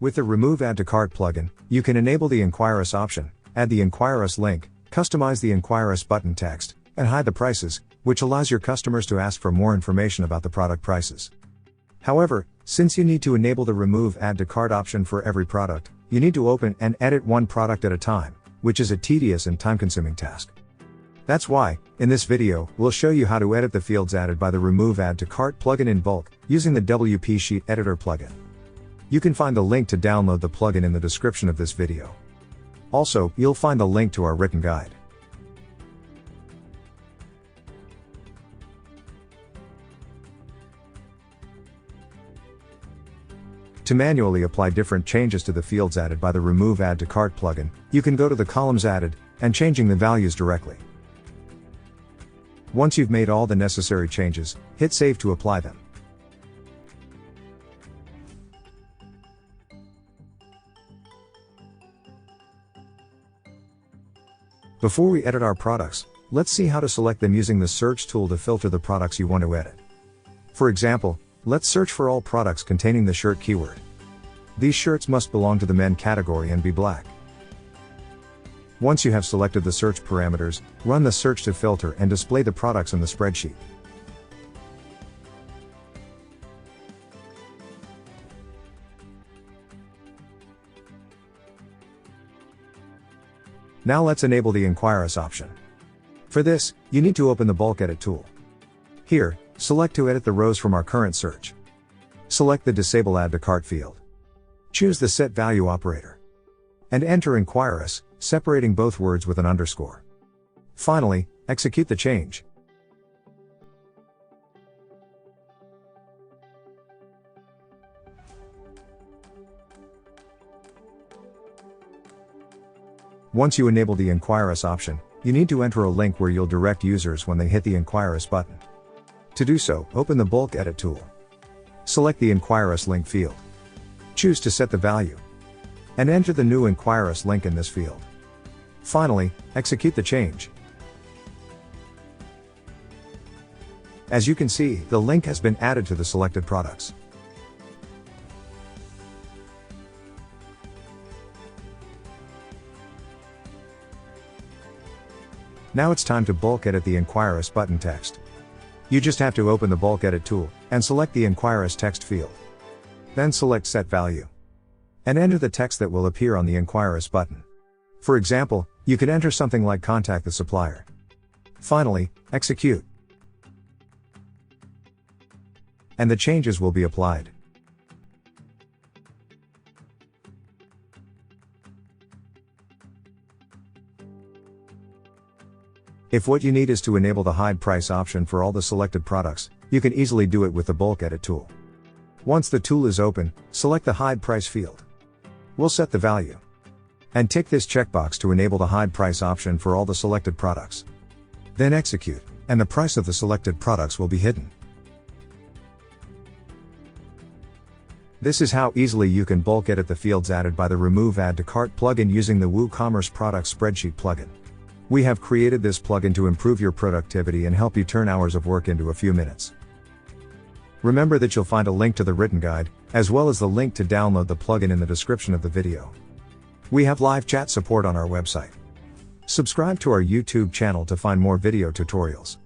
With the Remove Add to Cart plugin, you can enable the Inquire Us option, add the Inquire Us link, customize the Inquire Us button text, and hide the prices, which allows your customers to ask for more information about the product prices. However, since you need to enable the Remove Add to Cart option for every product, you need to open and edit one product at a time, which is a tedious and time-consuming task. That's why, in this video, we'll show you how to edit the fields added by the Remove Add to Cart plugin in bulk, using the WP Sheet Editor plugin. You can find the link to download the plugin in the description of this video. Also, you'll find the link to our written guide. To manually apply different changes to the fields added by the Remove Add to Cart plugin, you can go to the columns added, and changing the values directly. Once you've made all the necessary changes, hit Save to apply them. Before we edit our products, let's see how to select them using the search tool to filter the products you want to edit. For example, let's search for all products containing the shirt keyword. These shirts must belong to the men category and be black. Once you have selected the search parameters, run the search to filter and display the products in the spreadsheet. Now let's enable the Inquire Us option. For this, you need to open the bulk edit tool. Here, select to edit the rows from our current search. Select the Disable Add to Cart field. Choose the Set Value operator. And enter Inquire Us, separating both words with an underscore. Finally, execute the change. Once you enable the Inquire Us option, you need to enter a link where you'll direct users when they hit the Inquire Us button. To do so, open the Bulk Edit tool. Select the Inquire Us link field. Choose to set the value. And enter the new Inquire Us link in this field. Finally, execute the change. As you can see, the link has been added to the selected products. Now it's time to bulk edit the Inquire Us button text. You just have to open the Bulk Edit tool, and select the Inquire Us text field. Then select Set Value. And enter the text that will appear on the Inquire Us button. For example, you could enter something like Contact the supplier. Finally, execute. And the changes will be applied. If what you need is to enable the Hide Price option for all the selected products, you can easily do it with the Bulk Edit tool. Once the tool is open, select the Hide Price field. We'll set the value. And tick this checkbox to enable the Hide Price option for all the selected products. Then execute, and the price of the selected products will be hidden. This is how easily you can bulk edit the fields added by the Remove Add to Cart plugin using the WooCommerce Product Spreadsheet plugin. We have created this plugin to improve your productivity and help you turn hours of work into a few minutes. Remember that you'll find a link to the written guide, as well as the link to download the plugin in the description of the video. We have live chat support on our website. Subscribe to our YouTube channel to find more video tutorials.